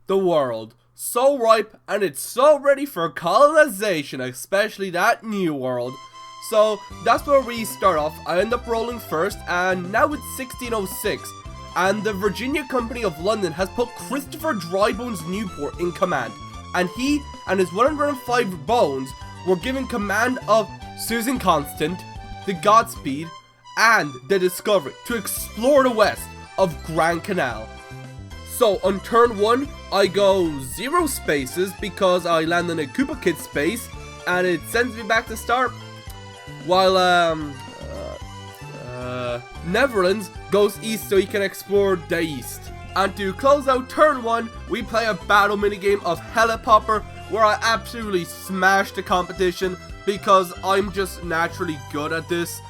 The world. So ripe and it's so ready for colonization, especially that new world. So that's where we start off. I end up rolling first and now it's 1606. And the Virginia Company of London has put Christopher Drybones Newport in command. And he and his 105 bones were given command of Susan Constant, the Godspeed, and the Discovery to explore the west of Grand Canal. So on turn 1, I go 0 spaces because I land on a Koopa Kid space and it sends me back to start. While Netherlands goes east so he can explore the east. And to close out turn 1, we play a battle minigame of Helipopper where I absolutely smash the competition because I'm just naturally good at this.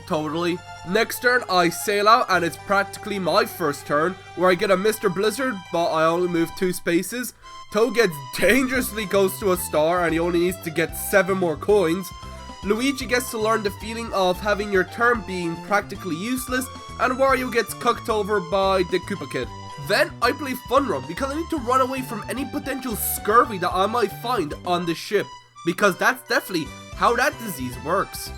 Totally. Next turn, I sail out and it's practically my first turn where I get a Mr. Blizzard, but I only move 2 spaces. Toad gets dangerously close to a star and he only needs to get 7 more coins. Luigi gets to learn the feeling of having your turn being practically useless, and Wario gets cooked over by the Koopa Kid. Then I play Fun Run because I need to run away from any potential scurvy that I might find on the ship, because that's definitely how that disease works.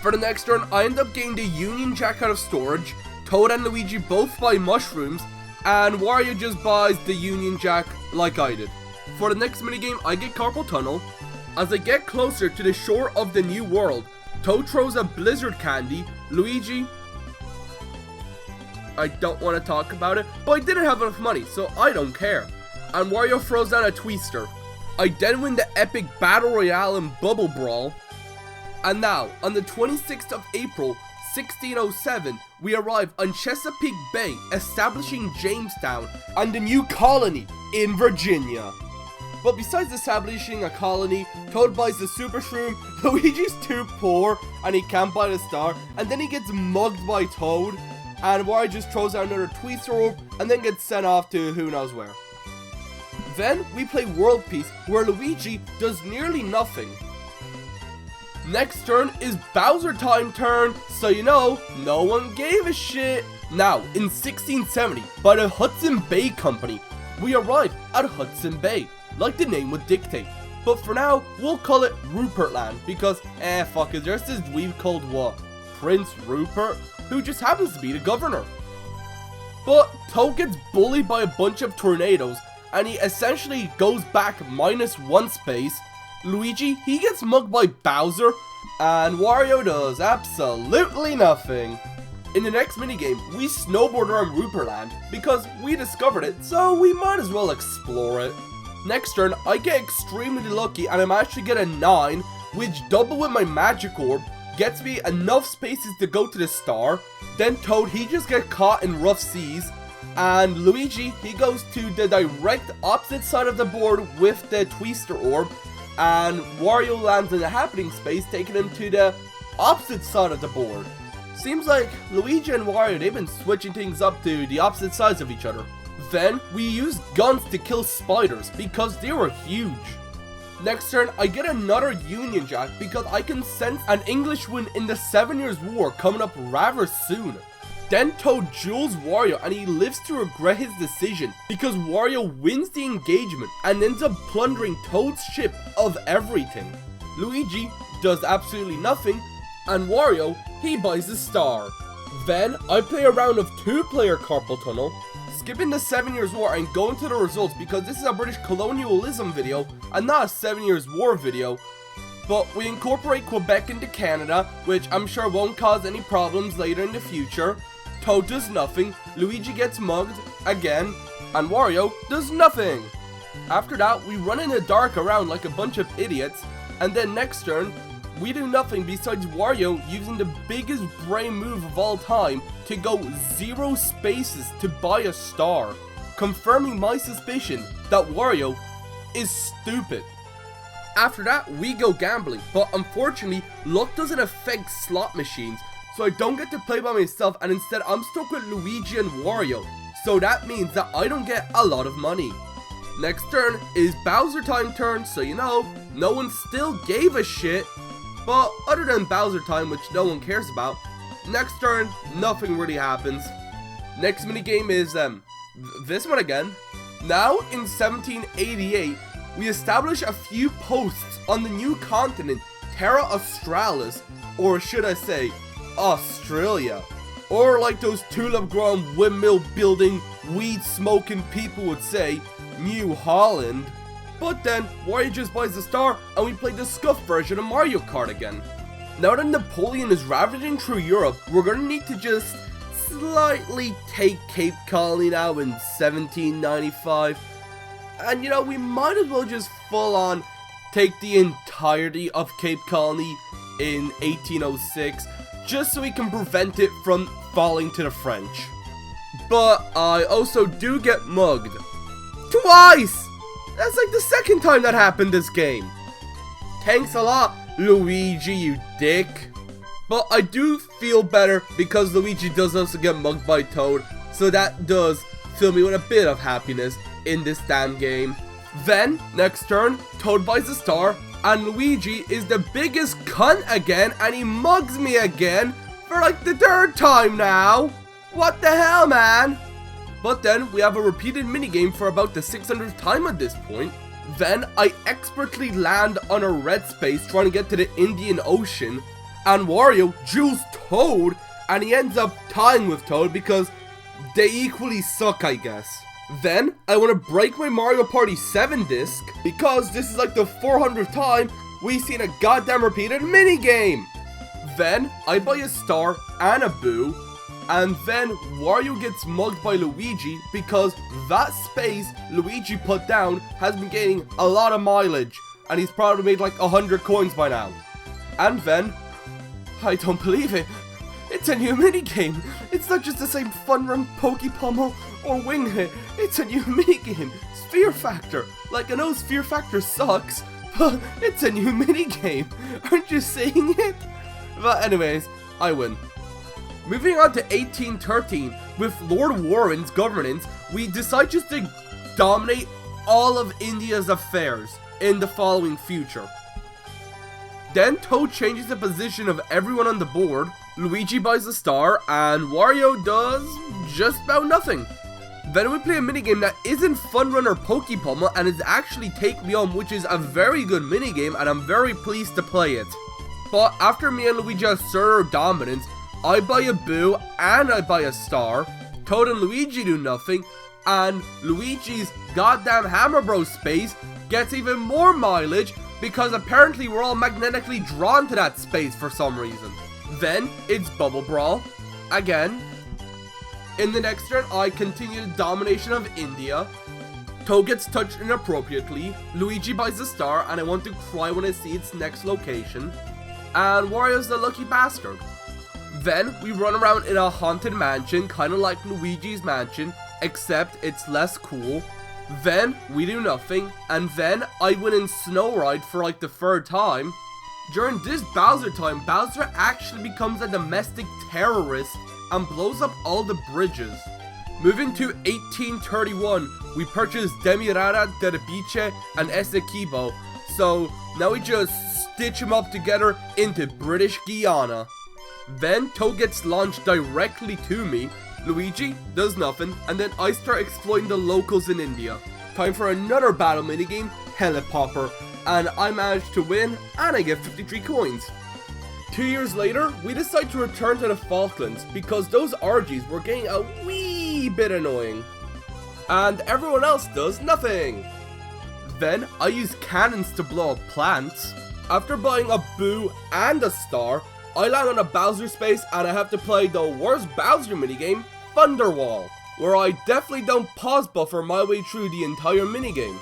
For the next turn, I end up getting the Union Jack out of storage. Toad and Luigi both buy mushrooms, and Wario just buys the Union Jack like I did. For the next minigame, I get Carpal Tunnel. As I get closer to the shore of the new world, Toad throws a blizzard candy. Luigi, I don't want to talk about it, but I didn't have enough money, so I don't care. And Wario throws down a Twister. I then win the epic Battle Royale and Bubble Brawl. And now, on the 26th of April, 1607, we arrive on Chesapeake Bay, establishing Jamestown and a new colony in Virginia. But besides establishing a colony, Toad buys the Super Shroom, Luigi's too poor and he can't buy the star, and then he gets mugged by Toad, and Wario just throws out another Twister Orb and then gets sent off to who knows where. Then we play World Peace, where Luigi does nearly nothing. Next turn is Bowser time turn, so you know, no one gave a shit. Now, in 1670, by the Hudson Bay Company, we arrive at Hudson Bay, like the name would dictate. But for now, we'll call it Rupert Land, because fuck it, there's this dweeb called what? Prince Rupert, who just happens to be the governor. But Toad gets bullied by a bunch of tornadoes, and he essentially goes back -1 space. Luigi, he gets mugged by Bowser, and Wario does absolutely nothing. In the next minigame, we snowboard around Rupert Land because we discovered it, so we might as well explore it. Next turn, I get extremely lucky and I managed to get a 9, which double with my magic orb gets me enough spaces to go to the star. Then Toad, he just gets caught in rough seas, and Luigi, he goes to the direct opposite side of the board with the Twister Orb, and Wario lands in the happening space, taking him to the opposite side of the board. Seems like Luigi and Wario, they've been switching things up to the opposite sides of each other. Then we use guns to kill spiders because they were huge. Next turn, I get another Union Jack because I can sense an English win in the 7 Years' War coming up rather soon. Then Toad duels Wario and he lives to regret his decision because Wario wins the engagement and ends up plundering Toad's ship of everything. Luigi does absolutely nothing, and Wario, he buys the star. Then I play a round of 2-player Carpal Tunnel, skipping the 7 Years' War and going to the results because this is a British colonialism video and not a 7 Years' War video. But we incorporate Quebec into Canada, which I'm sure won't cause any problems later in the future. Toad does nothing, Luigi gets mugged again, and Wario does nothing. After that, we run in the dark around like a bunch of idiots, and then next turn, we do nothing besides Wario using the biggest brain move of all time to go 0 spaces to buy a star, confirming my suspicion that Wario is stupid. After that, we go gambling, but unfortunately, luck doesn't affect slot machines, so I don't get to play by myself, and instead I'm stuck with Luigi and Wario, so that means that I don't get a lot of money. Next turn is Bowser time turn, so you know, no one still gave a shit. But other than Bowser time, which no one cares about, next turn, nothing really happens. Next minigame is, this one again. Now, in 1788, we establish a few posts on the new continent, Terra Australis, or should I say, Australia. Or like those tulip-grown, windmill-building, weed-smoking people would say, New Holland. But then, Wario just buys the star, and we play the scuffed version of Mario Kart again. Now that Napoleon is ravaging through Europe, we're gonna need to just slightly take Cape Colony now in 1795. And you know, we might as well just full on take the entirety of Cape Colony in 1806, just so we can prevent it from falling to the French. But I also do get mugged. Twice! That's like the second time that happened this game. Thanks a lot, Luigi, you dick. But I do feel better because Luigi does also get mugged by Toad, so that does fill me with a bit of happiness in this damn game. Then, next turn, Toad buys a star, and Luigi is the biggest cunt again, and he mugs me again for like the third time now. What the hell, man? But then, we have a repeated minigame for about the 600th time at this point. Then, I expertly land on a red space trying to get to the Indian Ocean, and Wario juices Toad, and he ends up tying with Toad because they equally suck, I guess. Then, I want to break my Mario Party 7 disc, because this is like the 400th time we've seen a goddamn repeated minigame. Then, I buy a star and a boo, and then Wario gets mugged by Luigi because that space Luigi put down has been gaining a lot of mileage, and he's probably made like 100 coins by now. And then, I don't believe it, it's a new minigame. It's not just the same fun run Pokepummel or Wing Hit, it's a new minigame, Sphere Factor. Like, I know Sphere Factor sucks, but it's a new minigame. Aren't you seeing it? But anyways, I win. Moving on to 1813, with Lord Warren's governance, we decide just to dominate all of India's affairs in the following future. Then Toad changes the position of everyone on the board, Luigi buys a star, and Wario does just about nothing. Then we play a minigame that isn't Fun Run or Pokepummel and is actually Take Me Home, which is a very good minigame and I'm very pleased to play it. But after me and Luigi assert our dominance, I buy a boo and I buy a star, Toad and Luigi do nothing, and Luigi's goddamn Hammer Bros space gets even more mileage because apparently we're all magnetically drawn to that space for some reason. Then it's Bubble Brawl again. In the next turn, I continue the domination of India. Toad gets touched inappropriately, Luigi buys a star, and I want to cry when I see its next location. And Wario's the lucky bastard. Then we run around in a haunted mansion, kind of like Luigi's mansion, except it's less cool. Then we do nothing, and then I win in Snow Ride for like the third time. During this Bowser time, Bowser actually becomes a domestic terrorist and blows up all the bridges. Moving to 1831, we purchase Demirara, Derbice, and Essequibo, so now we just stitch them up together into British Guiana. Then Toad gets launched directly to me, Luigi does nothing, and then I start exploiting the locals in India. Time for another battle minigame, Helipopper, and I manage to win, and I get 53 coins. 2 years later, we decide to return to the Falklands, because those RGs were getting a wee bit annoying. And everyone else does nothing. Then I use cannons to blow up plants. After buying a boo and a star, I land on a Bowser space and I have to play the worst Bowser minigame, Thunderwall, where I definitely don't pause buffer my way through the entire minigame.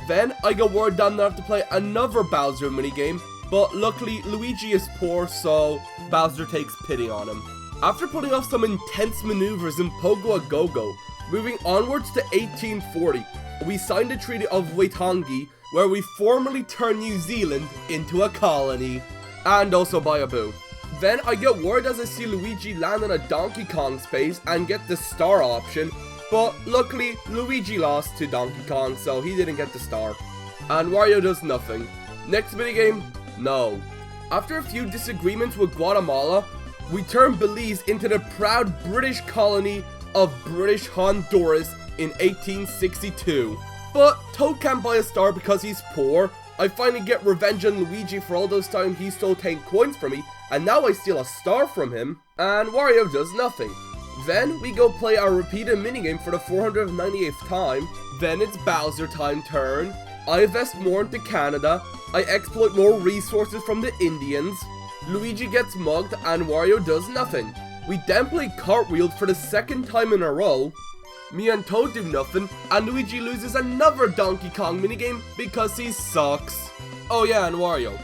Then I get word down that I have to play another Bowser minigame, but luckily Luigi is poor, so Bowser takes pity on him. After putting off some intense maneuvers in Pogo a Go-Go, moving onwards to 1840, we signed the Treaty of Waitangi, where we formally turn New Zealand into a colony, and also buy a boo. Then I get word as I see Luigi land on a Donkey Kong space and get the star option, but luckily Luigi lost to Donkey Kong, so he didn't get the star. And Wario does nothing. Next minigame, no. After a few disagreements with Guatemala, we turn Belize into the proud British colony of British Honduras in 1862. But Toad can't buy a star because he's poor. I finally get revenge on Luigi for all those times he stole 10 coins from me, and now I steal a star from him, and Wario does nothing. Then we go play our repeated minigame for the 498th time. Then it's Bowser time turn. I invest more into Canada. I exploit more resources from the Indians. Luigi gets mugged and Wario does nothing. We then play cartwheels for the second time in a row. Me and Toad do nothing, and Luigi loses another Donkey Kong minigame because he sucks. Oh yeah, and Wario.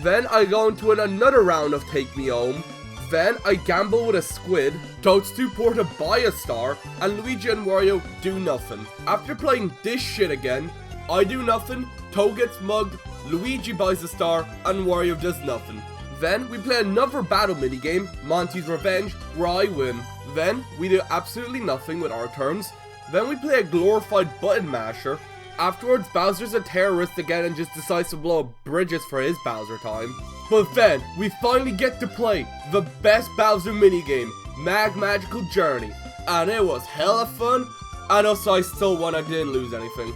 Then I go into another round of Take Me Home. Then I gamble with a squid. Toad's too poor to buy a star, and Luigi and Wario do nothing. After playing this shit again, I do nothing, Toad gets mugged, Luigi buys a star, and Wario does nothing. Then we play another battle minigame, Monty's Revenge, where I win. Then we do absolutely nothing with our turns. Then we play a glorified button masher. Afterwards, Bowser's a terrorist again and just decides to blow up bridges for his Bowser time. But then, we finally get to play the best Bowser minigame, Magical Journey. And it was hella fun, and also I still won, I didn't lose anything.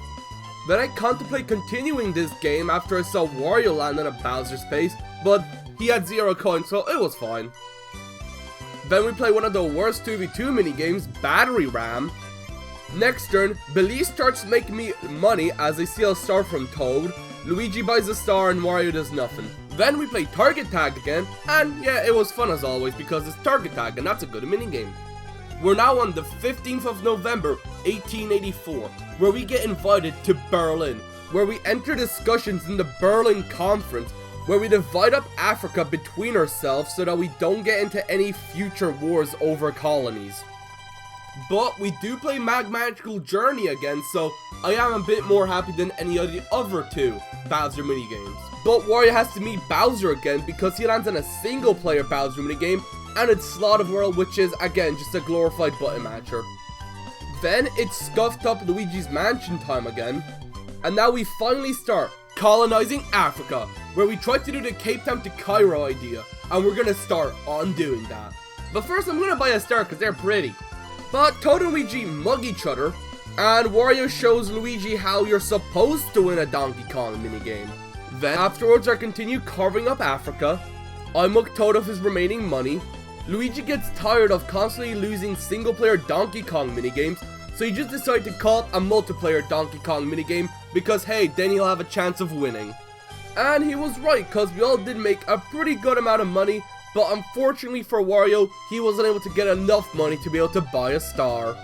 Then I contemplate continuing this game after I saw Wario land in a Bowser space, but he had 0 coins, so it was fine. Then we play one of the worst 2v2 minigames, Battery Ram. Next turn, Belize starts making me money as I steal a star from Toad. Luigi buys a star and Wario does nothing. Then we play Target Tag again, and yeah, it was fun as always because it's Target Tag and that's a good minigame. We're now on the 15th of November, 1884, where we get invited to Berlin, where we enter discussions in the Berlin Conference, where we divide up Africa between ourselves so that we don't get into any future wars over colonies. But we do play Magical Journey again, so I am a bit more happy than any of the other 2 Bowser minigames. But Wario has to meet Bowser again because he lands on a single player Bowser minigame, and it's Slaughter World, which is again just a glorified button matcher. Then it's Scuffed Up Luigi's Mansion time again, and now we finally start colonizing Africa, where we tried to do the Cape Town to Cairo idea, and we're gonna start on doing that. But first I'm gonna buy a star because they're pretty. But Toad and Luigi mug each other, and Wario shows Luigi how you're supposed to win a Donkey Kong minigame. Then afterwards I continue carving up Africa. I mug Toad of his remaining money. Luigi gets tired of constantly losing single player Donkey Kong minigames, so he just decided to call it a multiplayer Donkey Kong minigame because hey, then he'll have a chance of winning. And he was right, cause we all did make a pretty good amount of money, but unfortunately for Wario, he wasn't able to get enough money to be able to buy a star.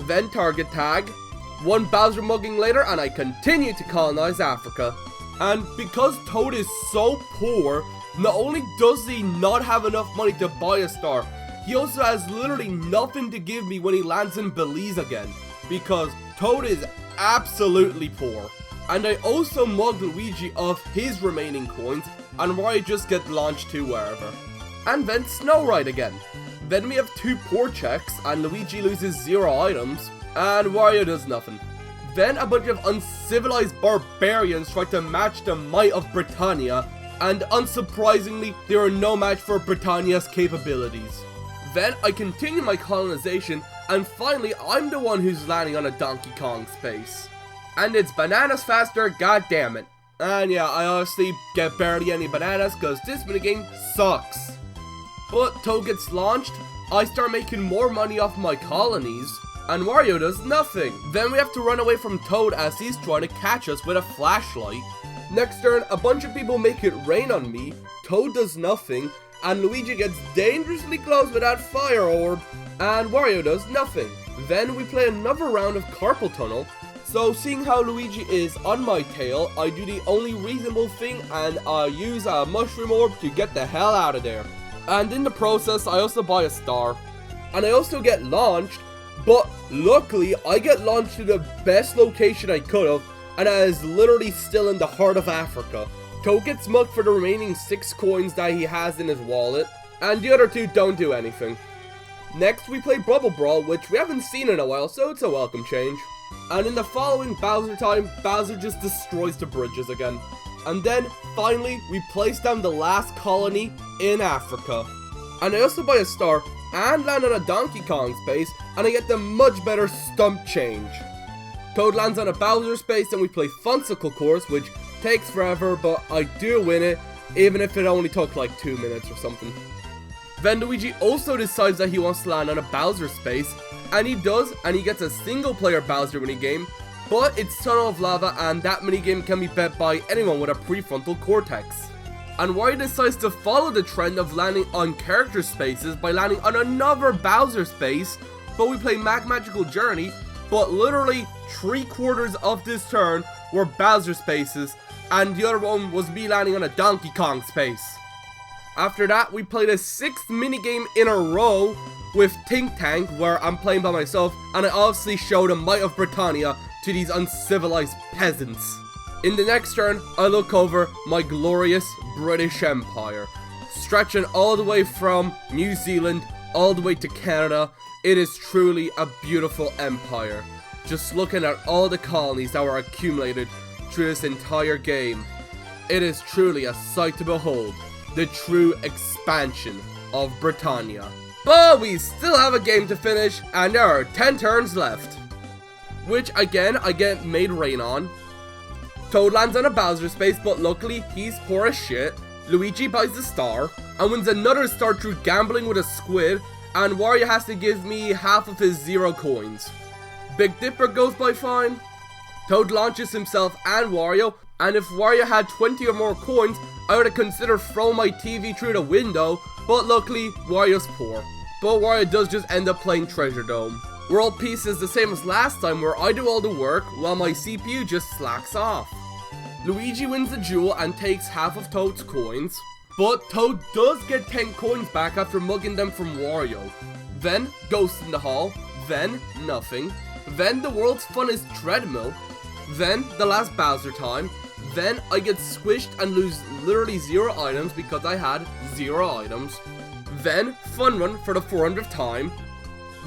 Then Target Tag. One Bowser mugging later, and I continue to colonize Africa. And because Toad is so poor, not only does he not have enough money to buy a star, he also has literally nothing to give me when he lands in Belize again, because Toad is absolutely poor. And I also mugged Luigi of his remaining coins, and Wario just gets launched to wherever. And then Snow Ride again. Then we have 2 poor checks, and Luigi loses 0 items, and Wario does nothing. Then a bunch of uncivilized barbarians try to match the might of Britannia, and unsurprisingly, they are no match for Britannia's capabilities. Then I continue my colonization, and finally I'm the one who's landing on a Donkey Kong space. And it's bananas faster, goddammit. And yeah, I honestly get barely any bananas because this minigame sucks. But Toad gets launched, I start making more money off my colonies, and Wario does nothing. Then we have to run away from Toad as he's trying to catch us with a flashlight. Next turn, a bunch of people make it rain on me, Toad does nothing, and Luigi gets dangerously close with that fire orb, and Wario does nothing. Then we play another round of Carpal Tunnel. So seeing how Luigi is on my tail, I do the only reasonable thing and I use a mushroom orb to get the hell out of there. And in the process, I also buy a star. And I also get launched, but luckily I get launched to the best location I could have, and that is literally still in the heart of Africa. Toad gets mugged for the remaining 6 coins that he has in his wallet, and the other 2 don't do anything. Next we play Bubble Brawl, which we haven't seen in a while, so it's a welcome change. And in the following Bowser time, Bowser just destroys the bridges again. And then, finally, we place down the last colony in Africa. And I also buy a star and land on a Donkey Kong space, and I get the much better stump change. Toad lands on a Bowser space, and we play Funsicle course, which takes forever, but I do win it, even if it only took like 2 minutes or something. Then Luigi also decides that he wants to land on a Bowser space, and he does, and he gets a single player Bowser minigame, but it's Tunnel of Lava, and that minigame can be bet by anyone with a prefrontal cortex. And Wario decides to follow the trend of landing on character spaces by landing on another Bowser space, but we play Magical Journey, but literally 3/4 of this turn were Bowser spaces, and the other one was me landing on a Donkey Kong space. After that, we played a 6th minigame in a row with Tink Tank, where I'm playing by myself, and I obviously show the might of Britannia to these uncivilized peasants. In the next turn, I look over my glorious British Empire, stretching all the way from New Zealand all the way to Canada. It is truly a beautiful empire. Just looking at all the colonies that were accumulated through this entire game, it is truly a sight to behold. The true expansion of Britannia. But we still have a game to finish, and there are 10 turns left. Which again, I get made rain on. Toad lands on a Bowser space, but luckily he's poor as shit. Luigi buys the star, and wins another star through gambling with a squid, and Wario has to give me half of his 0 coins. Big Dipper goes by fine. Toad launches himself and Wario, and if Wario had 20 or more coins, I would have considered throwing my TV through the window, but luckily, Wario's poor. But Wario does just end up playing Treasure Dome. World Peace is the same as last time, where I do all the work while my CPU just slacks off. Luigi wins the duel and takes half of Toad's coins, but Toad does get 10 coins back after mugging them from Wario. Then Ghost in the Hall, then nothing, then the world's funnest treadmill, then the last Bowser time, then I get squished and lose literally 0 items because I had 0 items, then Fun Run for the 400th time,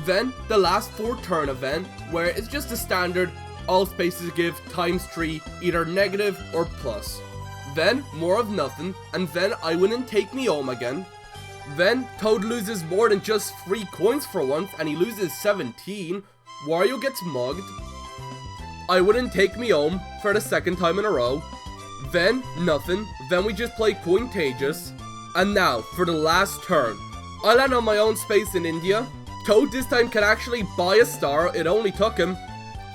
then the last 4 turn event, where it's just a standard all spaces give ×3 either negative or plus. Then more of nothing, and then I win and take me home again. Then Toad loses more than just 3 coins for once, and he loses 17. Wario gets mugged. I wouldn't take me home for the 2nd time in a row. Then nothing. Then we just play Cointagious. And now for the last turn. I land on my own space in India. Toad this time can actually buy a star. It only took him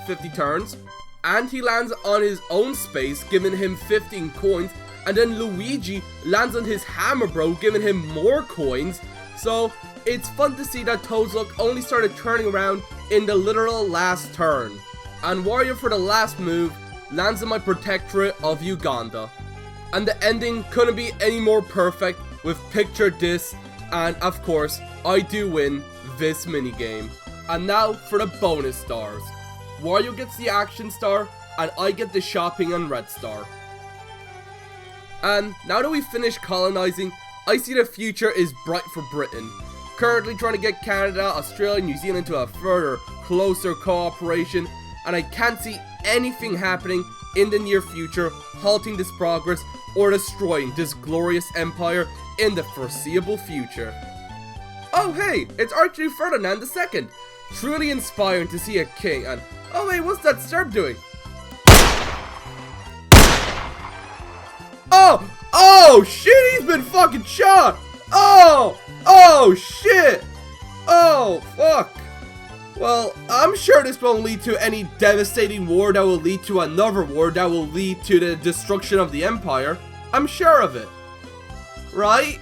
50 turns. And he lands on his own space, giving him 15 coins. And then Luigi lands on his Hammer Bro, giving him more coins. So it's fun to see that Toad's luck only started turning around in the literal last turn. And Wario, for the last move, lands on my protectorate of Uganda. And the ending couldn't be any more perfect with Picture This, and of course, I do win this minigame. And now for the bonus stars. Wario gets the Action Star, and I get the Shopping and Red Star. And now that we've finished colonizing, I see the future is bright for Britain. Currently trying to get Canada, Australia, New Zealand to a further, closer cooperation, and I can't see anything happening in the near future halting this progress or destroying this glorious empire in the foreseeable future. Oh hey, it's Archduke Ferdinand II! Truly inspiring to see a king, and oh wait, what's that Serb doing? Oh shit, he's been fucking shot! Oh shit! Oh fuck! Well, I'm sure this won't lead to any devastating war that will lead to another war that will lead to the destruction of the empire. I'm sure of it. Right?